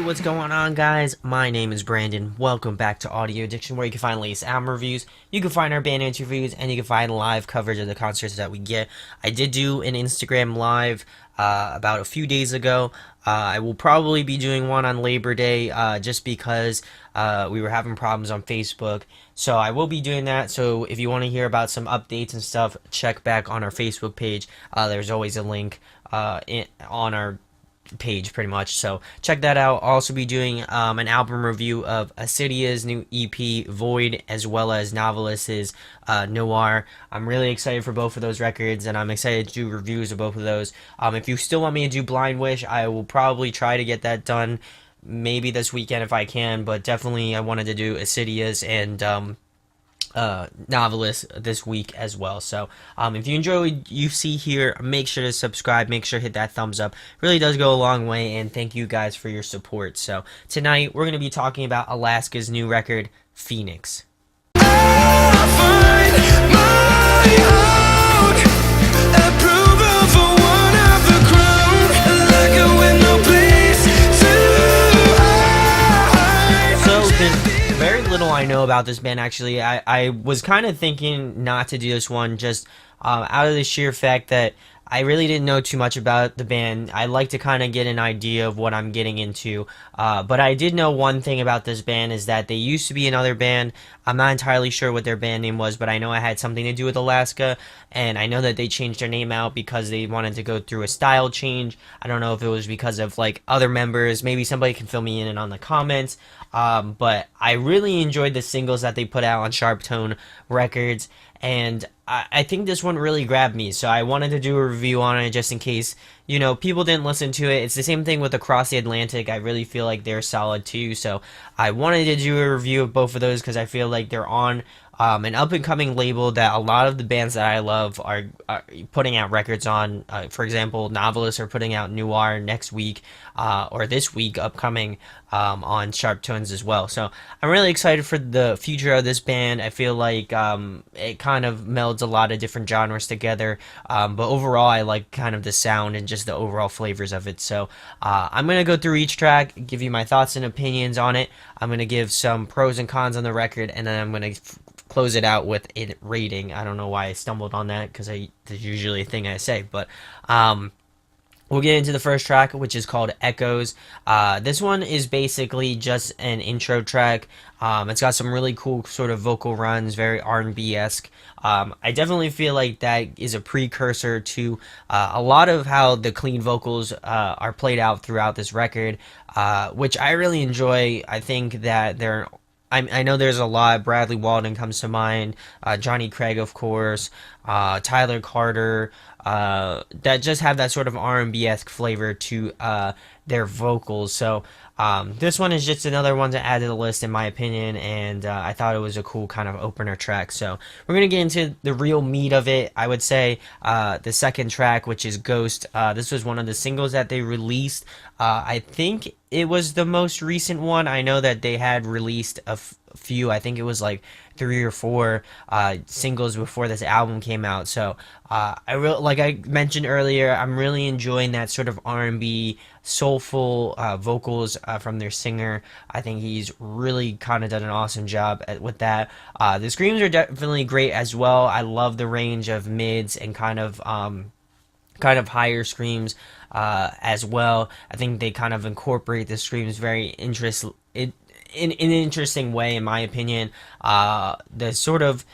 what's going on, guys? My name is Brandon. Welcome back to Audio Addiction, where you can find latest album reviews, you can find our band interviews, and you can find live coverage of the concerts that we get. I did do an Instagram live about a few days ago. I will probably be doing one on Labor Day just because we were having problems on Facebook. So I will be doing that. So if you want to hear about some updates and stuff, check back on our Facebook page. There's always a link on our page pretty much, so check that out. I'll also be doing an album review of Acidia's new EP Void, as well as Novelist's Noir. I'm really excited for both of those records, and I'm excited to do reviews of both of those. If you still want me to do Blind Wish, I will probably try to get that done maybe this weekend if I can, but definitely I wanted to do Acidia's and novelist this week as well. So if you enjoy what you see here, make sure to subscribe, make sure to hit that thumbs up. It really does go a long way, and thank you guys for your support. So tonight we're going to be talking about Alaska's new record, Phoenix. Very little I know about this band, actually. I was kind of thinking not to do this one just out of the sheer fact that I really didn't know too much about the band. I like to kind of get an idea of what I'm getting into. But I did know one thing about this band is that they used to be another band. I'm not entirely sure what their band name was, but I know it had something to do with Alaska. And I know that they changed their name out because they wanted to go through a style change. I don't know if it was because of like other members. Maybe somebody can fill me in on the comments. But I really enjoyed the singles that they put out on Sharp Tone Records, and I think this one really grabbed me, so I wanted to do a review on it just in case, people didn't listen to it. It's the same thing with Across the Atlantic. I really feel like they're solid too, so I wanted to do a review of both of those because I feel like they're on an up-and-coming label that a lot of the bands that I love are putting out records on. For example, Novelists are putting out Noir next week, or this week upcoming, on Sharp Tones as well. So I'm really excited for the future of this band. I feel like it kind of melds a lot of different genres together, but overall I like kind of the sound and just the overall flavors of it. So I'm going to go through each track, give you my thoughts and opinions on it. I'm going to give some pros and cons on the record, and then I'm going to close it out with a rating. I don't know why I stumbled on that because that's usually a thing I say, but we'll get into the first track, which is called Echoes. This one is basically just an intro track. It's got some really cool sort of vocal runs, very R&B-esque. I definitely feel like that is a precursor to a lot of how the clean vocals are played out throughout this record, which I really enjoy. I think that I know there's a lot. Bradley Walden comes to mind, Johnny Craig, of course, Tyler Carter, that just have that sort of R&B-esque flavor to their vocals. So this one is just another one to add to the list, in my opinion, and I thought it was a cool kind of opener track. So we're going to get into the real meat of it. I would say the second track, which is Ghost. This was one of the singles that they released. I think it was the most recent one. I know that they had released a few. I think it was like 3 or 4 singles before this album came out. So like I mentioned earlier, I'm really enjoying that sort of R&B soulful vocals from their singer. I think he's really kind of done an awesome job with that. The screams are definitely great as well. I love the range of mids and kind of higher screams as well. I think they kind of incorporate the screams very in an interesting way, in my opinion. The sort of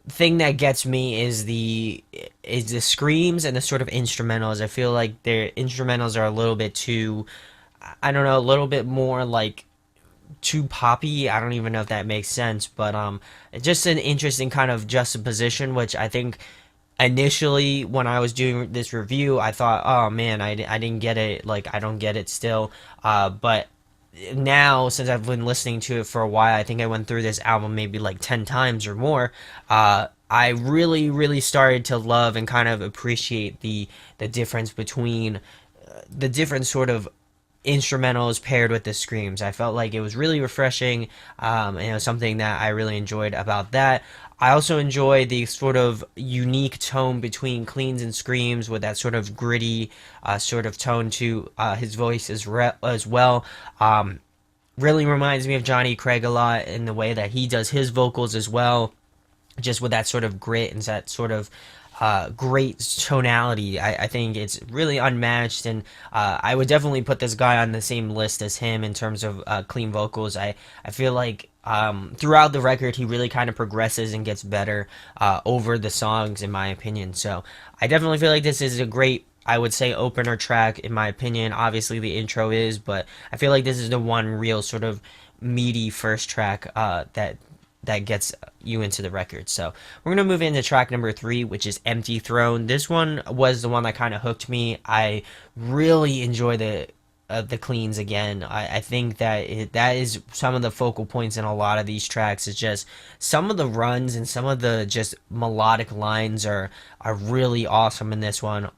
thing that gets me is the screams and the sort of instrumentals. I feel like their instrumentals are a little bit too, I don't know, a little bit more like too poppy. I don't even know if that makes sense, but just an interesting kind of juxtaposition, which I think initially when I was doing this review, I thought, oh man, I didn't get it. Like, I don't get it still. But now, since I've been listening to it for a while, I think I went through this album maybe like 10 times or more. I really, really started to love and kind of appreciate the difference between the different sort of instrumentals paired with the screams. I felt like it was really refreshing, and it was something that I really enjoyed about that. I also enjoy the sort of unique tone between cleans and screams with that sort of gritty sort of tone to his voice as well. Really reminds me of Johnny Craig a lot in the way that he does his vocals as well, just with that sort of grit and that sort of great tonality. I think it's really unmatched, and I would definitely put this guy on the same list as him in terms of clean vocals. I feel like throughout the record, he really kind of progresses and gets better over the songs, in my opinion. So I definitely feel like this is a great, I would say, opener track, in my opinion. Obviously, the intro is, but I feel like this is the one real sort of meaty first track that gets you into the record. So we're gonna move into track number 3, which is Empty Throne. This one was the one that kind of hooked me. I really enjoy the cleans again. I think that that is some of the focal points in a lot of these tracks. It's just some of the runs and some of the just melodic lines are really awesome in this one.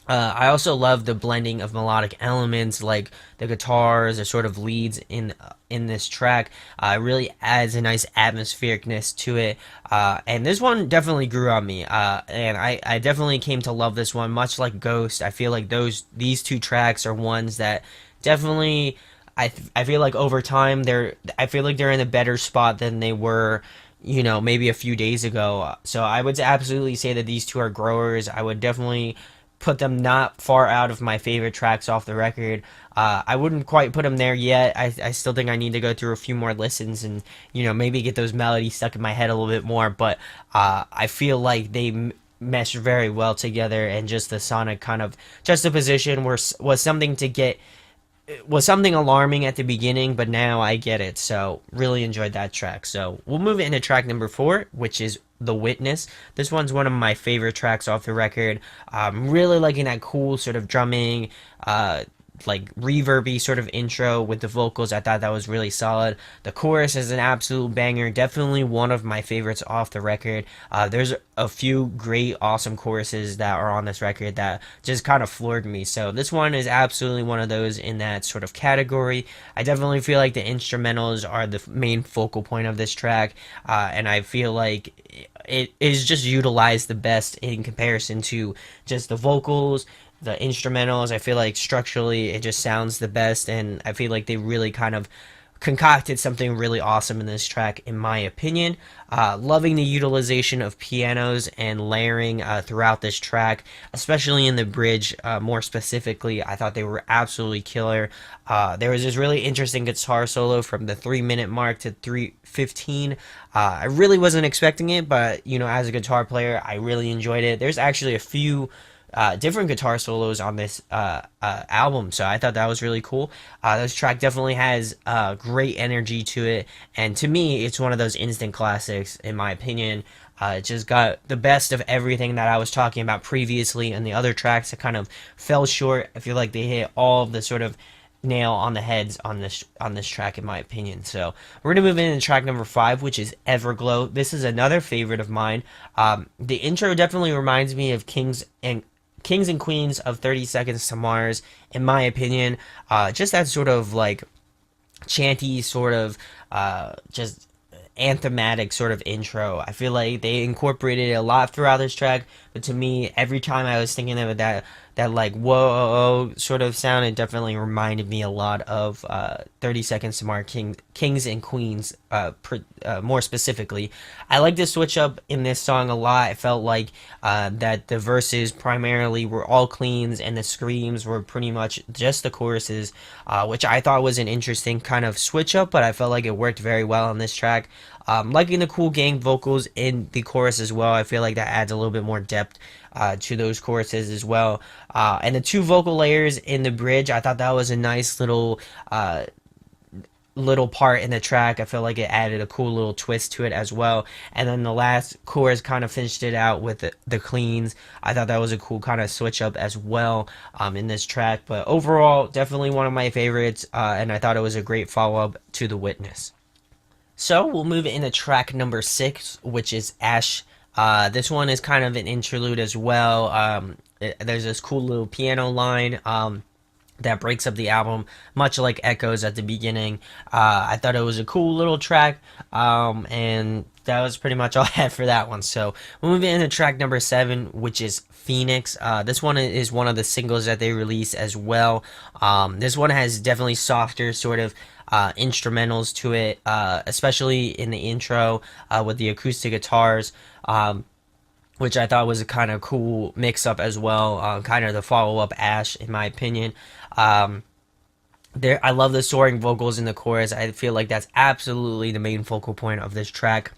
I also love the blending of melodic elements, like the guitars or sort of leads in this track. It really adds a nice atmosphericness to it, and this one definitely grew on me. And I definitely came to love this one, much like Ghost. I feel like these two tracks are ones that definitely I feel like over time I feel like they're in a better spot than they were, maybe a few days ago. So I would absolutely say that these two are growers. I would definitely put them not far out of my favorite tracks off the record. I wouldn't quite put them there yet. I still think I need to go through a few more listens and, maybe get those melodies stuck in my head a little bit more. But I feel like they mesh very well together, and just the sonic kind of juxtaposition was something to get was something alarming at the beginning, but now I get it. So really enjoyed that track. So we'll move into track number 4, which is The Witness. This one's one of my favorite tracks off the record. Really liking that cool sort of drumming, like reverby sort of intro with the vocals. I thought that was really solid. The chorus is an absolute banger. Definitely one of my favorites off the record. There's a few great, awesome choruses that are on this record that just kind of floored me. So this one is absolutely one of those in that sort of category. I definitely feel like the instrumentals are the main focal point of this track, and I feel like it is just utilized the best in comparison to just the vocals, the instrumentals. I feel like structurally it just sounds the best, and I feel like they really kind of concocted something really awesome in this track, in my opinion. Loving the utilization of pianos and layering throughout this track, especially in the bridge. More specifically, I thought they were absolutely killer. There was this really interesting guitar solo from the 3-minute mark to 3:15. I really wasn't expecting it, but as a guitar player, I really enjoyed it. There's actually a few different guitar solos on this album, so I thought that was really cool. This track definitely has great energy to it, and to me, it's one of those instant classics, in my opinion. It just got the best of everything that I was talking about previously, and the other tracks that kind of fell short. I feel like they hit all of the sort of nail on the heads on this track, in my opinion. So we're gonna move into track number 5, which is Everglow. This is another favorite of mine. The intro definitely reminds me of Kings and Queens of 30 Seconds to Mars, in my opinion. Just that sort of like chanty sort of just anthematic sort of intro. I feel like they incorporated it a lot throughout this track, but to me, every time I was thinking of that like whoa sort of sound, it definitely reminded me a lot of 30 Seconds to Mars, Kings and Queens, more specifically. I like the switch up in this song a lot. I felt like that the verses primarily were all cleans, and the screams were pretty much just the choruses, which I thought was an interesting kind of switch up, but I felt like it worked very well on this track. Liking the cool gang vocals in the chorus as well. I feel like that adds a little bit more depth to those choruses as well. And the two vocal layers in the bridge, I thought that was a nice little part in the track. I feel like it added a cool little twist to it as well. And then the last chorus kind of finished it out with the cleans. I thought that was a cool kind of switch up as well in this track. But overall, definitely one of my favorites, and I thought it was a great follow-up to The Witness. So we'll move into track number 6, which is Ash. This one is kind of an interlude as well. There's this cool little piano line. that breaks up the album, much like Echoes at the beginning. I thought it was a cool little track, and that was pretty much all I had for that one. So we'll move into track number 7, which is Phoenix. This one is one of the singles that they released as well. This one has definitely softer sort of instrumentals to it, especially in the intro with the acoustic guitars. Which I thought was a kind of cool mix up as well, kind of the follow up Ash, in my opinion. Um, I love the soaring vocals in the chorus. I feel like that's absolutely the main focal point of this track.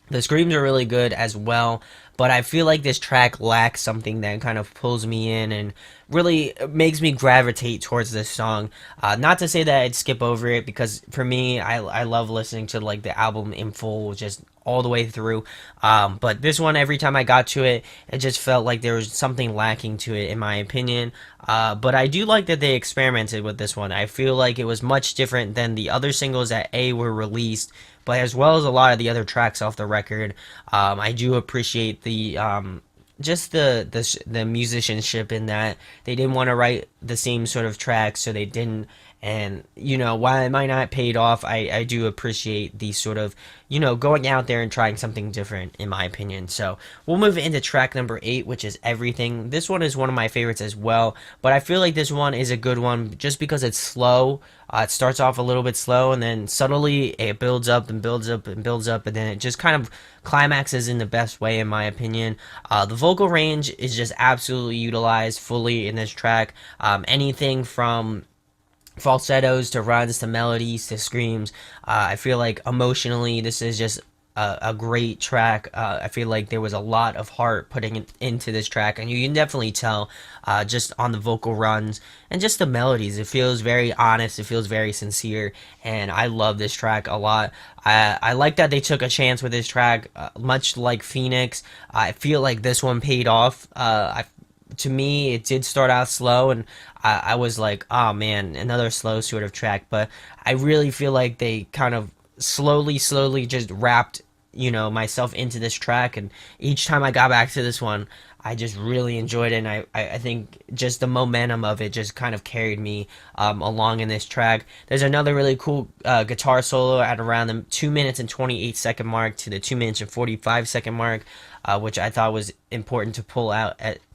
The screams are really good as well, but I feel like this track lacks something that kind of pulls me in and really makes me gravitate towards this song. Not to say that I'd skip over it, because for me, I love listening to like the album in full, just all the way through. But this one, every time I got to it, it just felt like there was something lacking to it, in my opinion. But I do like that they experimented with this one. I feel like it was much different than the other singles that were released, but as well as a lot of the other tracks off the record. I do appreciate the just the musicianship in that they didn't want to write the same sort of tracks, so they didn't. And while it might not paid off, I do appreciate the sort of going out there and trying something different, in my opinion. So we'll move into track number 8, which is Everything. This one is one of my favorites as well, but I feel like this one is a good one just because it's slow. It starts off a little bit slow, and then subtly it builds up and builds up and builds up, and then it just kind of climaxes in the best way, in my opinion. The vocal range is just absolutely utilized fully in this track. Anything from falsettos to runs to melodies to screams. I feel like emotionally, this is just a great track. I feel like there was a lot of heart putting into this track, and you can definitely tell just on the vocal runs and just the melodies. It feels very honest. It feels very sincere, and I love this track a lot. I like that they took a chance with this track, much like Phoenix. I feel like this one paid off. To me, it did start out slow, and I was like, oh man, another slow sort of track. But I really feel like they kind of slowly just wrapped, myself into this track. And each time I got back to this one, I just really enjoyed it. And I think just the momentum of it just kind of carried me along in this track. There's another really cool guitar solo at around the 2 minutes and 28-second mark to the 2 minutes and 45-second mark, which I thought was important to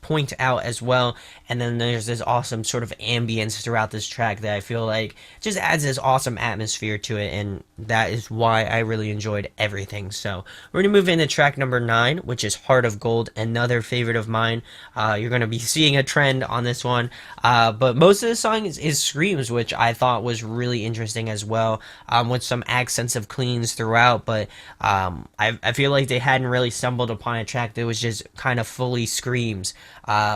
point out as well. And then there's this awesome sort of ambience throughout this track that I feel like just adds this awesome atmosphere to it, and that is why I really enjoyed Everything. So we're gonna move into track number 9, which is Heart of Gold, another favorite of mine. You're gonna be seeing a trend on this one, but most of the song is screams, which I thought was really interesting as well, with some accents of cleans throughout. But I feel like they hadn't really stumbled upon a track that was just kind of fully screams,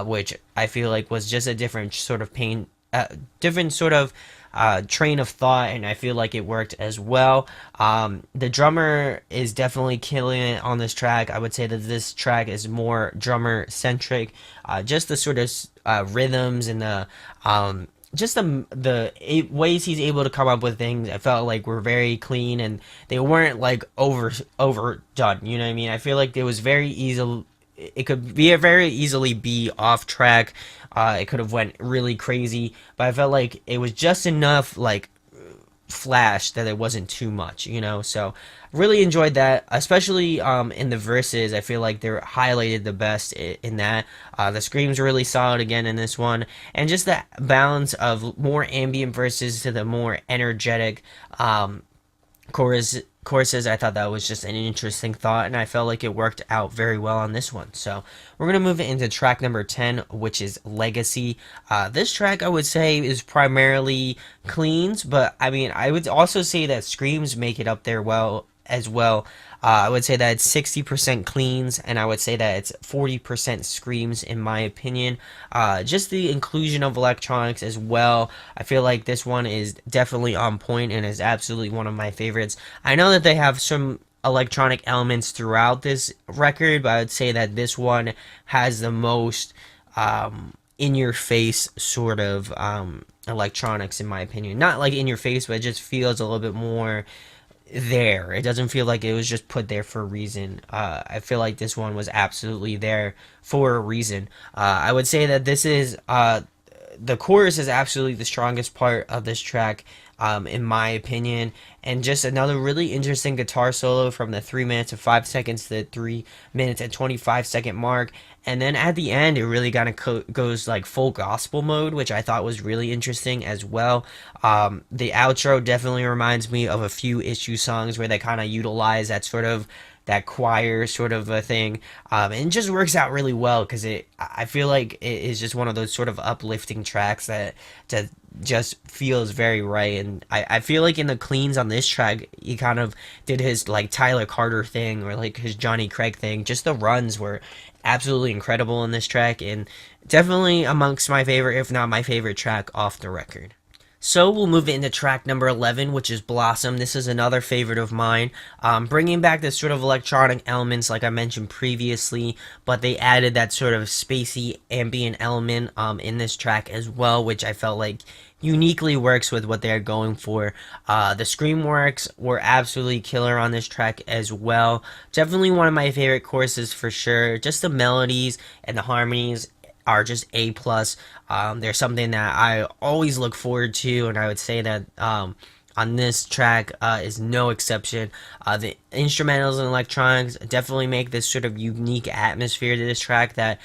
which I feel like was just a different sort of different sort of train of thought, and I feel like it worked as well. The drummer is definitely killing it on this track. I would say that this track is more drummer centric. Just the sort of rhythms and the just ways he's able to come up with things, I felt like were very clean, and they weren't like overdone. You know what I mean? I feel like it was very easy. It could be very easily be off track. It could have went really crazy, but I felt like it was just enough like flash that it wasn't too much. So really enjoyed that, especially in the verses. I feel like they're highlighted the best in that. The screams are really solid again in this one, and just the balance of more ambient verses to the more energetic choruses. I thought that was just an interesting thought, and I felt like it worked out very well on this one. So we're gonna move into track number 10, which is Legacy. This track, I would say, is primarily cleans, but I mean, I would also say that screams make it up there well as well. I would say that it's 60% cleans, and I would say that it's 40% screams, in my opinion. Just the inclusion of electronics as well. I feel like this one is definitely on point and is absolutely one of my favorites. I know that they have some electronic elements throughout this record, but I would say that this one has the most in your face sort of electronics, in my opinion. Not like in your face, but it just feels a little bit more there. It doesn't feel like it was just put there for a reason. I feel like this one was absolutely there for a reason. I would say that this is the chorus is absolutely the strongest part of this track, in my opinion. And just another really interesting guitar solo from the 3 minutes and 5 seconds to the 3 minutes and 25-second mark. And then at the end, it really kind of goes like full gospel mode, which I thought was really interesting as well. The outro definitely reminds me of a few Issue songs where they kind of utilize that sort of that choir sort of a thing, and it just works out really well because I feel like it is just one of those sort of uplifting tracks that just feels very right. And I feel like in the cleans on this track, he kind of did his like Tyler Carter thing or like his Johnny Craig thing. Just the runs were absolutely incredible in this track, and definitely amongst my favorite, if not my favorite track off the record. So we'll move into track number 11, which is Blossom. This is another favorite of mine, bringing back the sort of electronic elements like I mentioned previously, but they added that sort of spacey ambient element in this track as well, which I felt like uniquely works with what they're going for. The scream works were absolutely killer on this track as well. Definitely one of my favorite choruses for sure. Just the melodies and the harmonies are just A plus. They're something that I always look forward to, and I would say that on this track is no exception. The instrumentals and electronics definitely make this sort of unique atmosphere to this track that,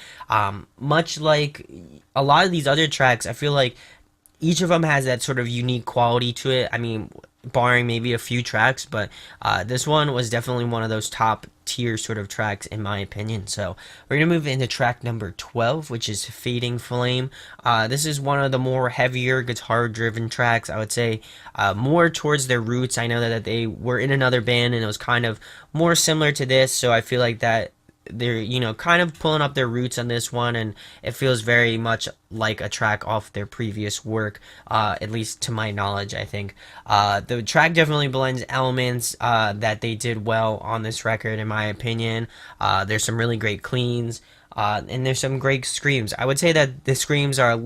much like a lot of these other tracks, I feel like each of them has that sort of unique quality to it. I mean, barring maybe a few tracks, but this one was definitely one of those top tier sort of tracks in my opinion. So we're gonna move into track number 12, which is Fading Flame. This is one of the more heavier guitar driven tracks, I would say, more towards their roots. I know that they were in another band and it was kind of more similar to this, so I feel like that they're kind of pulling up their roots on this one, and it feels very much like a track off their previous work, at least to my knowledge. I think the track definitely blends elements that they did well on this record in my opinion. There's some really great cleans, and there's some great screams. I would say that the screams are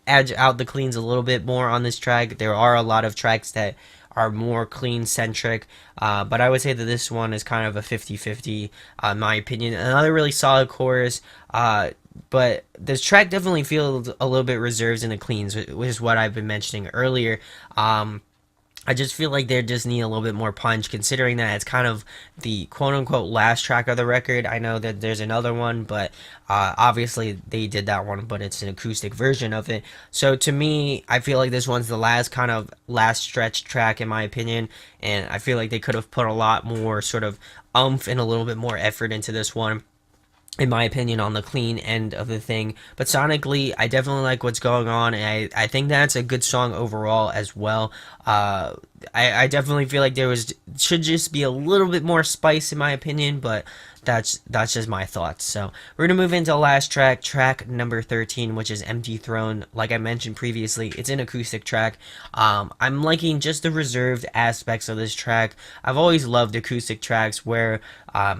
edge out the cleans a little bit more on this track. There are a lot of tracks that are more clean centric, but I would say that this one is kind of a 50-50 in my opinion. Another really solid chorus, but this track definitely feels a little bit reserved in the cleans, which is what I've been mentioning earlier. I just feel like they just need a little bit more punch, considering that it's kind of the quote-unquote last track of the record. I know that there's another one, but obviously they did that one, but it's an acoustic version of it. So to me, I feel like this one's the last kind of last stretch track in my opinion, and I feel like they could have put a lot more sort of oomph and a little bit more effort into this one, in my opinion, on the clean end of the thing. But sonically, I definitely like what's going on, and I think that's a good song overall as well. I definitely feel like there should just be a little bit more spice in my opinion, but that's just my thoughts. So we're gonna move into the last track, track number 13, which is Empty Throne. Like I mentioned previously, it's an acoustic track. I'm liking just the reserved aspects of this track. I've always loved acoustic tracks where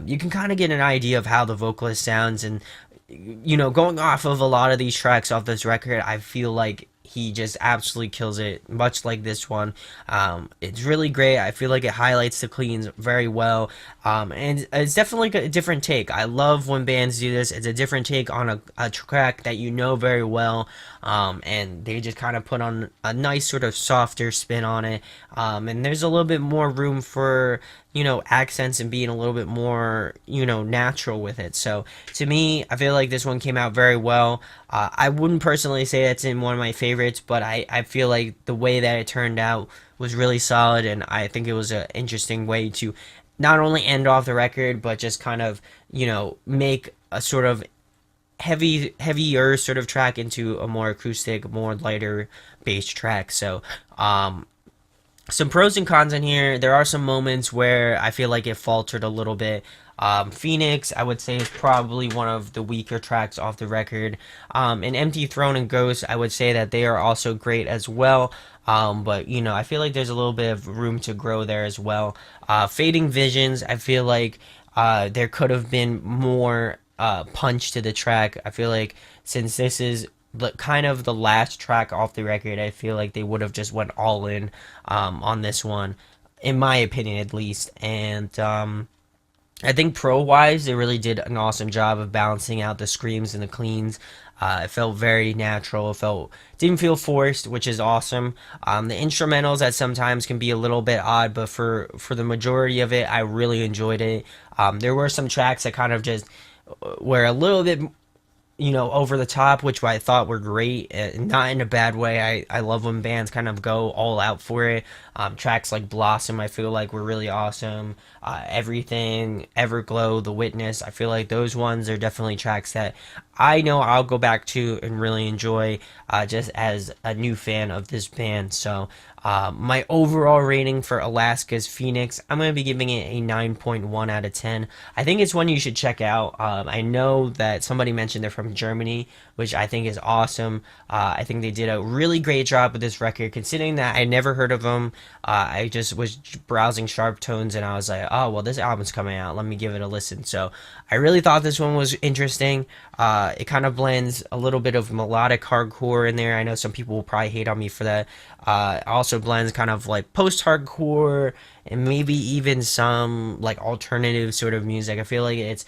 you can kind of get an idea of how the vocalist sounds, and going off of a lot of these tracks off this record, I feel like he just absolutely kills it, much like this one. It's really great. I feel like it highlights the cleans very well, and it's definitely a different take. I love when bands do this. It's a different take on a track that you know very well, and they just kind of put on a nice sort of softer spin on it, and there's a little bit more room for accents and being a little bit more natural with it. So to me, I feel like this one came out very well. I wouldn't personally say that's in one of my favorites, but I feel like the way that it turned out was really solid, and I think it was an interesting way to not only end off the record, but just kind of make a sort of heavier sort of track into a more acoustic, more lighter bass track. So some pros and cons in here. There are some moments where I feel like it faltered a little bit. Phoenix, I would say, is probably one of the weaker tracks off the record. And Empty Throne and Ghost, I would say that they are also great as well. But I feel like there's a little bit of room to grow there as well. Fading Visions, I feel like there could have been more punch to the track. I feel like since this is kind of the last track off the record, I feel like they would have just went all in on this one, in my opinion at least. And I think pro wise, they really did an awesome job of balancing out the screams and the cleans. It felt very natural. Didn't feel forced, which is awesome. The instrumentals at sometimes can be a little bit odd, but for the majority of it, I really enjoyed it. There were some tracks that kind of just were a little bit, over the top, which I thought were great, not in a bad way. I love when bands kind of go all out for it. Tracks like Blossom, I feel like were really awesome. Everything, Everglow, The Witness, I feel like those ones are definitely tracks that I know I'll go back to and really enjoy, just as a new fan of this band. So my overall rating for Alaska's Phoenix, I'm going to be giving it a 9.1 out of 10. I think it's one you should check out. I know that somebody mentioned they're from Germany, which I think is awesome. I think they did a really great job with this record, considering that I never heard of them. I just was browsing Sharp Tones and I was like, oh, well, this album's coming out. Let me give it a listen. So I really thought this one was interesting. It kind of blends a little bit of melodic hardcore in there. I know some people will probably hate on me for that. Also blends kind of like post-hardcore and maybe even some like alternative sort of music. I feel like it's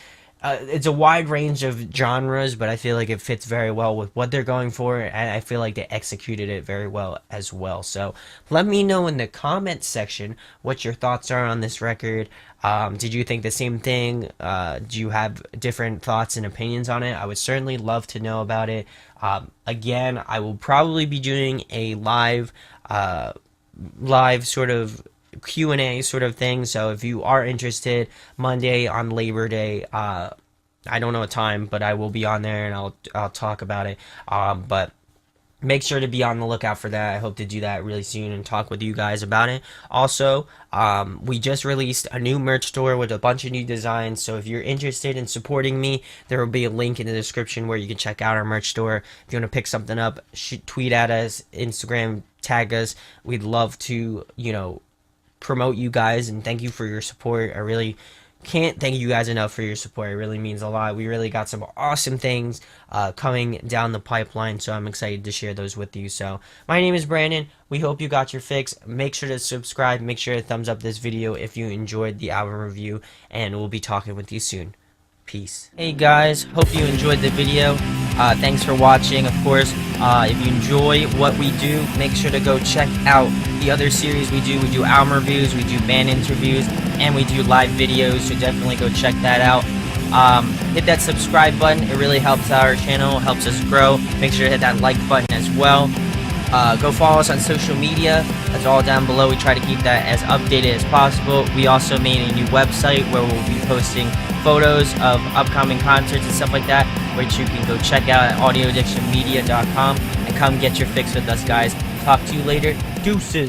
a wide range of genres, but I feel like it fits very well with what they're going for, and I feel like they executed it very well as well. So let me know in the comments section what your thoughts are on this record. Did you think the same thing? Do you have different thoughts and opinions on it? I would certainly love to know about it. Again, I will probably be doing a live sort of Q&A sort of thing. So if you are interested, Monday on Labor Day, I don't know a time, but I will be on there and I'll talk about it. But make sure to be on the lookout for that. I hope to do that really soon and talk with you guys about it. Also, we just released a new merch store with a bunch of new designs. So if you're interested in supporting me, there will be a link in the description where you can check out our merch store. If you want to pick something up, tweet at us, Instagram, tag us. We'd love to, promote you guys and thank you for your support. I really can't thank you guys enough for your support. It really means a lot. We really got some awesome things coming down the pipeline, so I'm excited to share those with you. So my name is Brandon. We hope you got your fix. Make sure to subscribe. Make sure to thumbs up this video if you enjoyed the album review, and we'll be talking with you soon. Peace. Hey guys, hope you enjoyed the video. Thanks for watching. Of course, if you enjoy what we do, make sure to go check out the other series we do. We do album reviews, we do band interviews, and we do live videos, so definitely go check that out. Hit that subscribe button. It really helps our channel, helps us grow. Make sure to hit that like button as well. Go follow us on social media. That's all down below. We try to keep that as updated as possible. We also made a new website where we'll be posting photos of upcoming concerts and stuff like that, which you can go check out at audioaddictionmedia.com and come get your fix with us, guys. Talk to you later. Deuces.